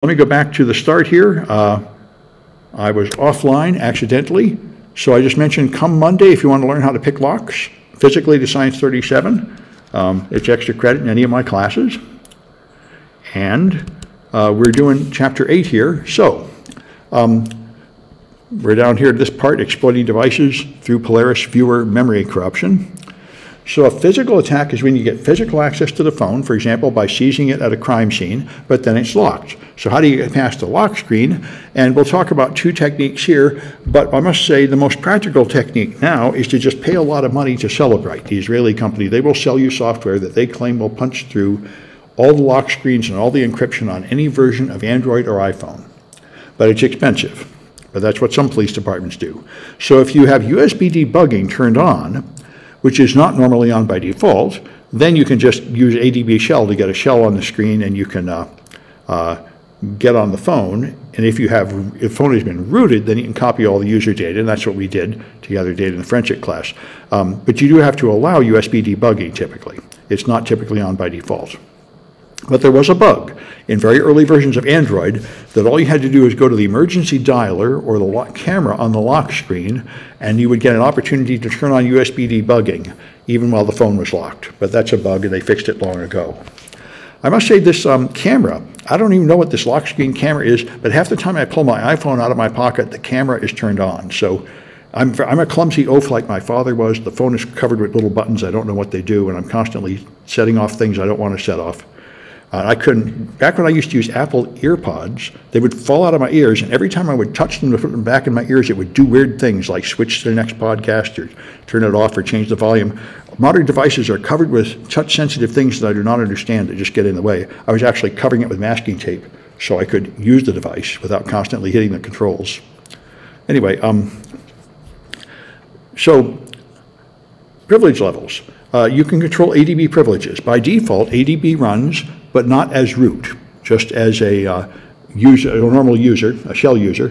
Let me go back to the start here. I was offline accidentally, so I just mentioned come Monday if you want to learn how to pick locks, physically to Science 37. It's extra credit in any of my classes. And we're doing Chapter 8 here. So we're down here at this part, exploiting devices through Polaris viewer memory corruption. So a physical attack is when you get physical access to the phone, for example, by seizing it at a crime scene, but then it's locked. So how do you get past the lock screen? And we'll talk about two techniques here, but I must say the most practical technique now is to just pay a lot of money to Celebrite, the Israeli company. They will sell you software that they claim will punch through all the lock screens and all the encryption on any version of Android or iPhone. But it's expensive, but that's what some police departments do. So if you have USB debugging turned on, which is not normally on by default, then you can just use ADB shell to get a shell on the screen, and you can get on the phone. And if the phone has been rooted, then you can copy all the user data, and that's what we did to gather data in the forensic class. But you do have to allow USB debugging typically. It's not typically on by default. But there was a bug in very early versions of Android that all you had to do is go to the emergency dialer or the lock camera on the lock screen, and you would get an opportunity to turn on USB debugging even while the phone was locked. But that's a bug, and they fixed it long ago. I must say this camera, I don't even know what this lock screen camera is, but half the time I pull my iPhone out of my pocket, the camera is turned on. So I'm a clumsy oaf like my father was. The phone is covered with little buttons. I don't know what they do, and I'm constantly setting off things I don't want to set off. Back when I used to use Apple EarPods, they would fall out of my ears, and every time I would touch them to put them back in my ears, it would do weird things like switch to the next podcast or turn it off or change the volume. Modern devices are covered with touch-sensitive things that I do not understand that just get in the way. I was actually covering it with masking tape so I could use the device without constantly hitting the controls. Anyway, so privilege levels. You can control ADB privileges. By default, ADB runs, but not as root, just as a normal user, a shell user.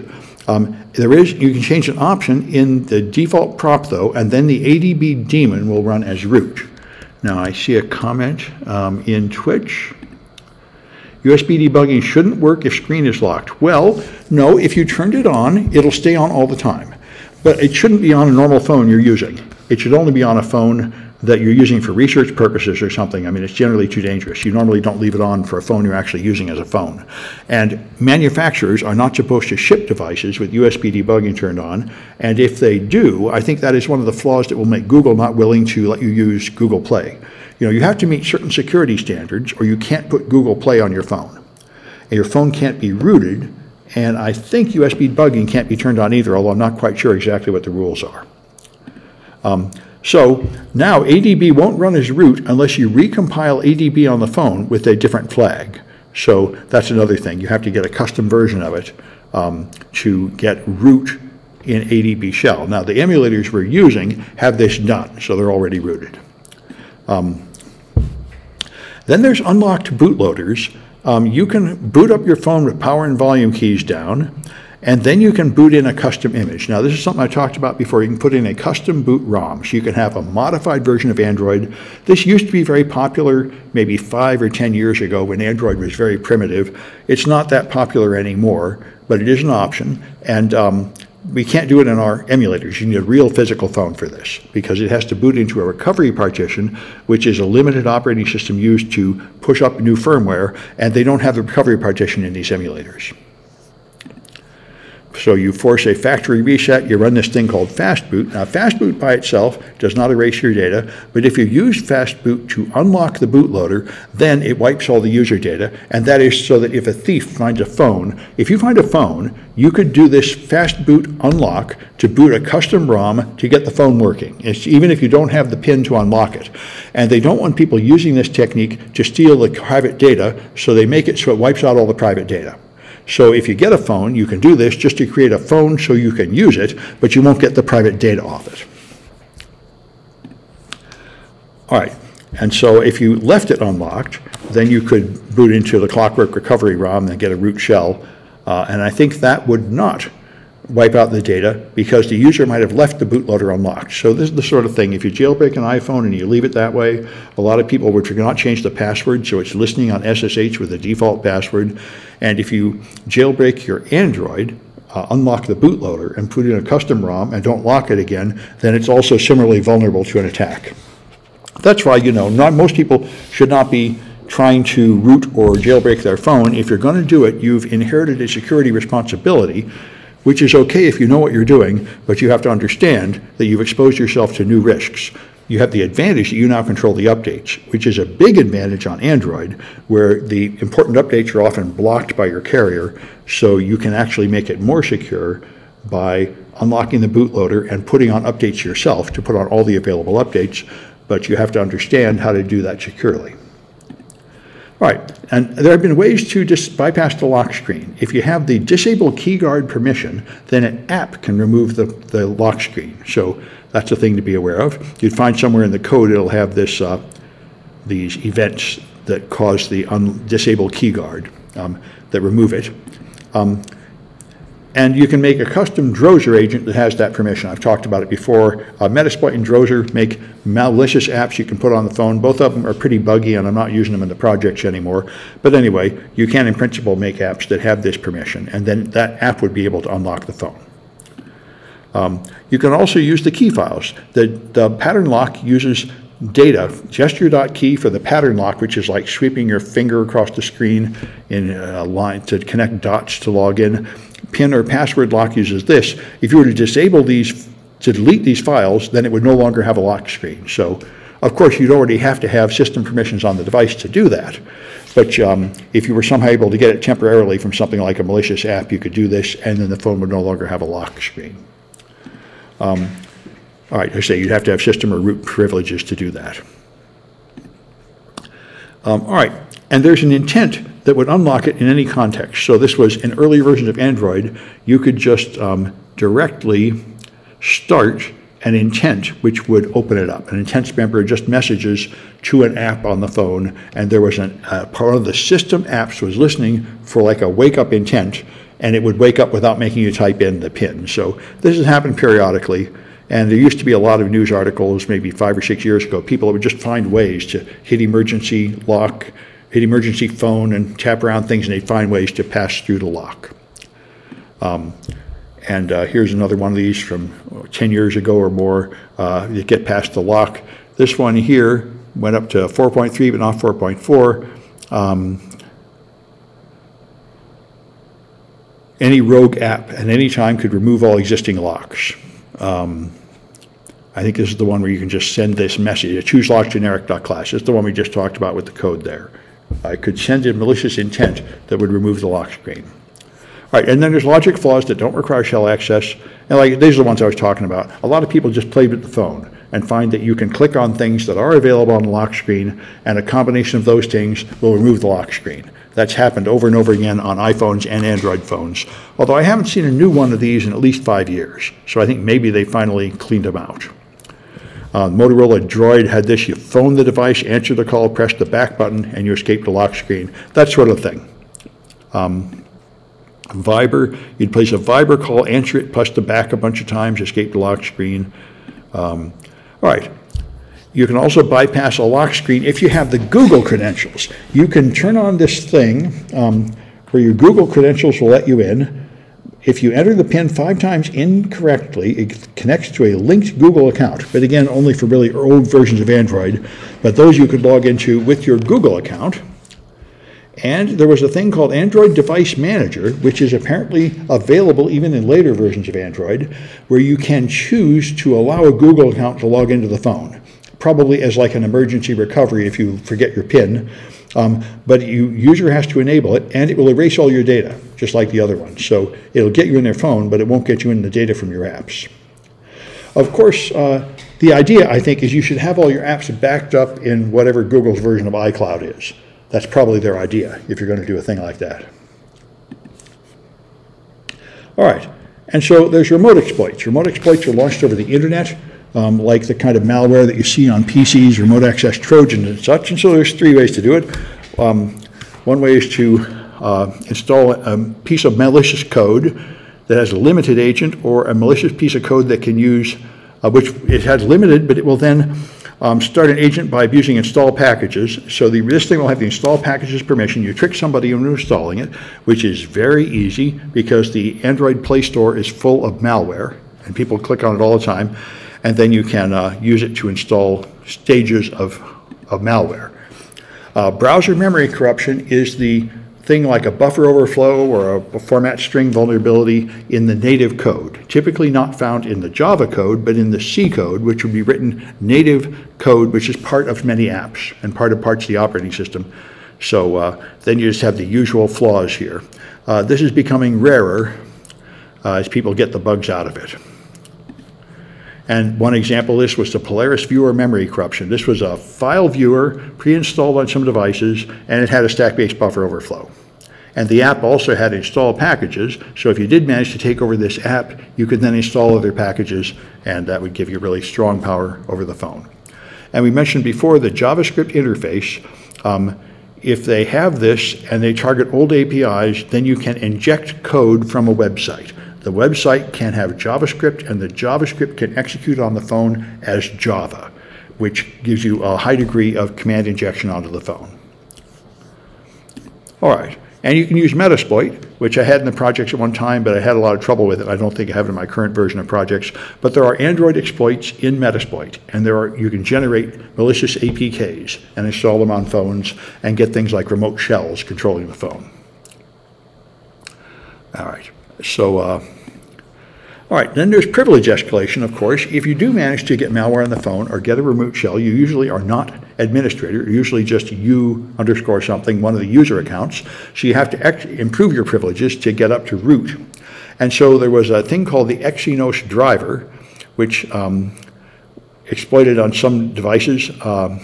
You can change an option in the default prop though, and then the ADB daemon will run as root. Now I see a comment in Twitch. USB debugging shouldn't work if screen is locked. Well, no, if you turned it on, it'll stay on all the time. But it shouldn't be on a normal phone you're using. It should only be on a phone that you're using for research purposes or something. I mean, it's generally too dangerous. You normally don't leave it on for a phone you're actually using as a phone. And manufacturers are not supposed to ship devices with USB debugging turned on. And if they do, I think that is one of the flaws that will make Google not willing to let you use Google Play. You know, you have to meet certain security standards or you can't put Google Play on your phone. And your phone can't be rooted. And I think USB debugging can't be turned on either, although I'm not quite sure exactly what the rules are. So now ADB won't run as root unless you recompile ADB on the phone with a different flag. So that's another thing. You have to get a custom version of it to get root in ADB shell. Now the emulators we're using have this done, so they're already rooted. Then there's unlocked bootloaders. You can boot up your phone with power and volume keys down, and then you can boot in a custom image. Now this is something I talked about before. You can put in a custom boot ROM, so you can have a modified version of Android. This used to be very popular maybe 5 or 10 years ago when Android was very primitive. It's not that popular anymore, but it is an option. And we can't do it in our emulators. You need a real physical phone for this because it has to boot into a recovery partition, which is a limited operating system used to push up new firmware, and they don't have the recovery partition in these emulators. So you force a factory reset, you run this thing called fastboot. Now fastboot by itself does not erase your data, but if you use fastboot to unlock the bootloader, then it wipes all the user data, and that is so that if a thief finds a phone, if you find a phone, you could do this fastboot unlock to boot a custom ROM to get the phone working, even if you don't have the PIN to unlock it. And they don't want people using this technique to steal the private data, so they make it so it wipes out all the private data. So if you get a phone, you can do this just to create a phone so you can use it, but you won't get the private data off it. All right, and so if you left it unlocked, then you could boot into the Clockwork Recovery ROM and get a root shell, and I think that would not wipe out the data because the user might have left the bootloader unlocked. So this is the sort of thing, if you jailbreak an iPhone and you leave it that way, a lot of people would not change the password, so it's listening on SSH with the default password. And if you jailbreak your Android, unlock the bootloader and put in a custom ROM and don't lock it again, then it's also similarly vulnerable to an attack. That's why, not most people should not be trying to root or jailbreak their phone. If you're going to do it, you've inherited a security responsibility, which is okay if you know what you're doing, but you have to understand that you've exposed yourself to new risks. You have the advantage that you now control the updates, which is a big advantage on Android, where the important updates are often blocked by your carrier, so you can actually make it more secure by unlocking the bootloader and putting on updates yourself to put on all the available updates, but you have to understand how to do that securely. All right, and there have been ways to just bypass the lock screen. If you have the disable key guard permission, then an app can remove the lock screen. So that's a thing to be aware of. You'd find somewhere in the code it'll have this these events that cause the disable key guard that remove it. And you can make a custom Drozer agent that has that permission. I've talked about it before. Metasploit and Drozer make malicious apps you can put on the phone. Both of them are pretty buggy, and I'm not using them in the projects anymore. But anyway, you can, in principle, make apps that have this permission, and then that app would be able to unlock the phone. You can also use the key files. The pattern lock uses data, gesture.key for the pattern lock, which is like sweeping your finger across the screen in a line to connect dots to log in. PIN or password lock uses this. If you were to disable these, to delete these files, then it would no longer have a lock screen. So, of course, you'd already have to have system permissions on the device to do that. But if you were somehow able to get it temporarily from something like a malicious app, you could do this, and then the phone would no longer have a lock screen. All right, I say you'd have to have system or root privileges to do that. All right, and there's an intent that would unlock it in any context. So this was in early versions of Android, you could just directly start an intent which would open it up. An intent spammer just messages to an app on the phone, and there was part of the system apps was listening for like a wake-up intent, and it would wake up without making you type in the PIN. So this has happened periodically. And there used to be a lot of news articles maybe 5 or 6 years ago. People would just find ways to hit emergency lock, hit emergency phone, and tap around things, and they'd find ways to pass through the lock. Here's another one of these from 10 years ago or more. You get past the lock. This one here went up to 4.3, but not 4.4. Any rogue app at any time could remove all existing locks. I think this is the one where you can just send this message, choose lock generic.class. It's the one we just talked about with the code there. I could send a malicious intent that would remove the lock screen. All right, and then there's logic flaws that don't require shell access. And like these are the ones I was talking about. A lot of people just play with the phone and find that you can click on things that are available on the lock screen, and a combination of those things will remove the lock screen. That's happened over and over again on iPhones and Android phones, although I haven't seen a new one of these in at least 5 years. So I think maybe they finally cleaned them out. Motorola Droid had this. You phone the device, answer the call, press the back button, and you escape the lock screen. That sort of thing. Viber, you'd place a Viber call, answer it, press the back a bunch of times, escape the lock screen. All right. You can also bypass a lock screen if you have the Google credentials. You can turn on this thing where your Google credentials will let you in. If you enter the PIN 5 times incorrectly, it connects to a linked Google account, but again, only for really old versions of Android. But those you could log into with your Google account. And there was a thing called Android Device Manager, which is apparently available even in later versions of Android, where you can choose to allow a Google account to log into the phone, probably as like an emergency recovery if you forget your PIN. But user has to enable it, and it will erase all your data, just like the other ones. So it'll get you in their phone, but it won't get you in the data from your apps. Of course, the idea, I think, is you should have all your apps backed up in whatever Google's version of iCloud is. That's probably their idea, if you're going to do a thing like that. All right, and so there's remote exploits. Remote exploits are launched over the internet, like the kind of malware that you see on PCs, remote access Trojans and such. And so there's 3 ways to do it. One way is to install a piece of malicious code that has a limited agent or a malicious piece of code that can use, which it has limited, but it will then start an agent by abusing install packages. So this thing will have the install packages permission. You trick somebody into installing it, which is very easy because the Android Play Store is full of malware, and people click on it all the time. And then you can use it to install stages of malware. Browser memory corruption is the thing like a buffer overflow or a format string vulnerability in the native code, typically not found in the Java code, but in the C code, which would be written native code, which is part of many apps and parts of the operating system. So then you just have the usual flaws here. This is becoming rarer as people get the bugs out of it. And one example of this was the Polaris viewer memory corruption. This was a file viewer pre-installed on some devices, and it had a stack-based buffer overflow. And the app also had install packages, so if you did manage to take over this app, you could then install other packages, and that would give you really strong power over the phone. And we mentioned before the JavaScript interface. If they have this and they target old APIs, then you can inject code from a website. The website can have JavaScript, and the JavaScript can execute on the phone as Java, which gives you a high degree of command injection onto the phone. All right, and you can use Metasploit, which I had in the projects at one time, but I had a lot of trouble with it. I don't think I have it in my current version of projects, but there are Android exploits in Metasploit, and you can generate malicious APKs and install them on phones and get things like remote shells controlling the phone. All right. So, all right, then there's privilege escalation, of course. If you do manage to get malware on the phone or get a remote shell, you usually are not administrator. You're usually just you_something, one of the user accounts. So you have to improve your privileges to get up to root. And so there was a thing called the Exynos driver, which exploited on some devices. All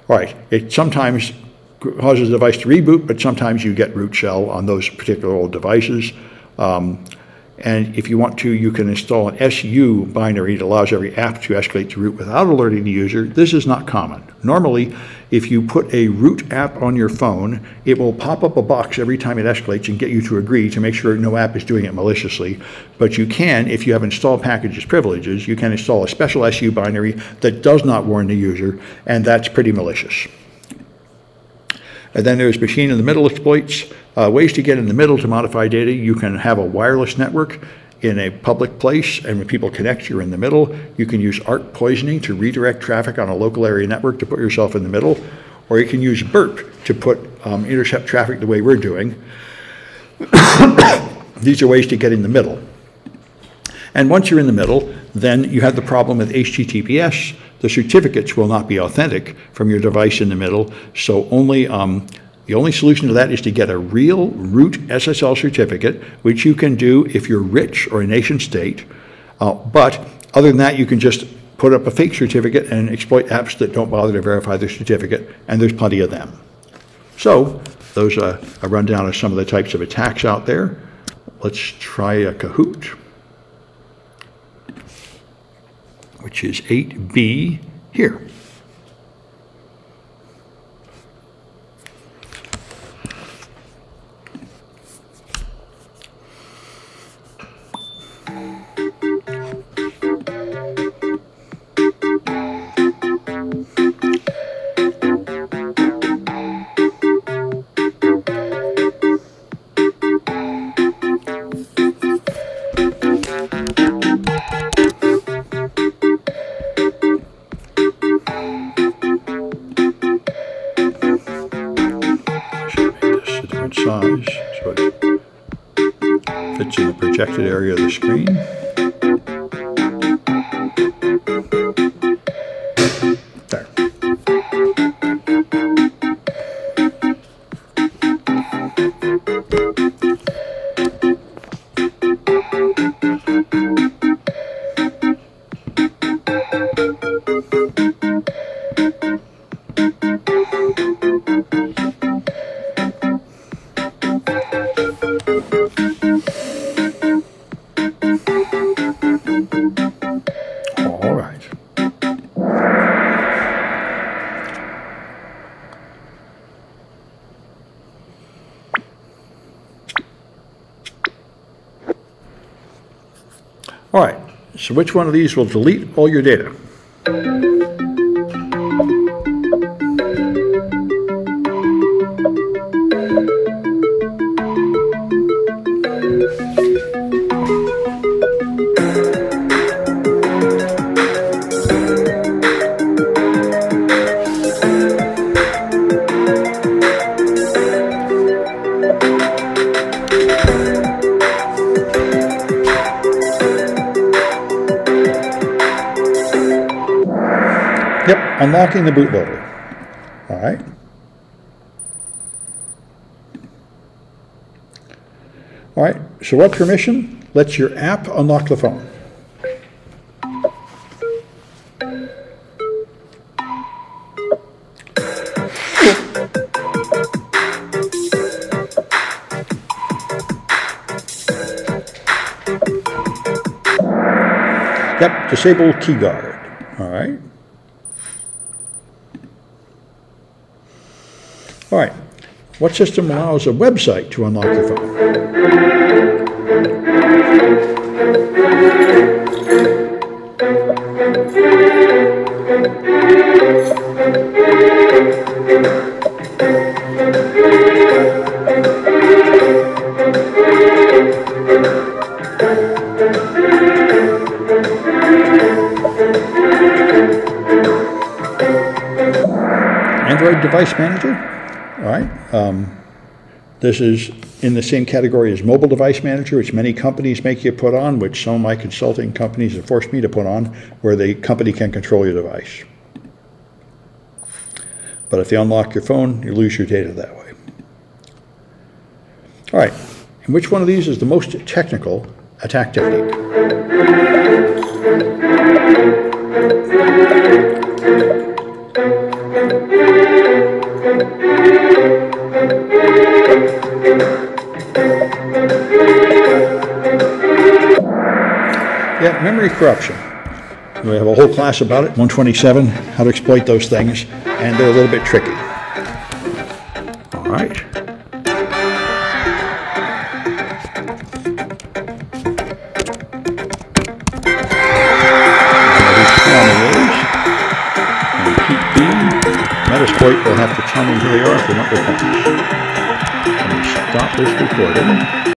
right, it sometimes causes the device to reboot, but sometimes you get root shell on those particular old devices. And if you want to, you can install an SU binary that allows every app to escalate to root without alerting the user. This is not common. Normally, if you put a root app on your phone, it will pop up a box every time it escalates and get you to agree to make sure no app is doing it maliciously. But you can, if you have installed packages privileges, you can install a special SU binary that does not warn the user, and that's pretty malicious. And then there's machine in the middle exploits. Ways to get in the middle to modify data. You can have a wireless network in a public place, and when people connect, you're in the middle. You can use ARP poisoning to redirect traffic on a local area network to put yourself in the middle, or you can use burp to intercept traffic the way we're doing. These are ways to get in the middle. And once you're in the middle, then you have the problem with HTTPS. The certificates will not be authentic from your device in the middle, so the only solution to that is to get a real root SSL certificate, which you can do if you're rich or a nation state. But other than that, you can just put up a fake certificate and exploit apps that don't bother to verify their certificate, and there's plenty of them. So those are a rundown of some of the types of attacks out there. Let's try a Kahoot, which is 8B here. Size so it fits in the projected area of the screen. There. All right, so which one of these will delete all your data? Yep, unlocking the bootloader. All right. All right, so what permission lets your app unlock the phone? Yep, disable key guard. All right. All right, what system allows a website to unlock your phone? Android Device Manager. All right. This is in the same category as Mobile Device Manager, which many companies make you put on, which some of my consulting companies have forced me to put on, where the company can control your device. But if they unlock your phone, you lose your data that way. All right. And which one of these is the most technical attack technique? Yeah, memory corruption. We have a whole class about it, 127, how to exploit those things, and they're a little bit tricky. All right. Metasploit will have to tell me who they are if they want their phones. Let me stop this recording.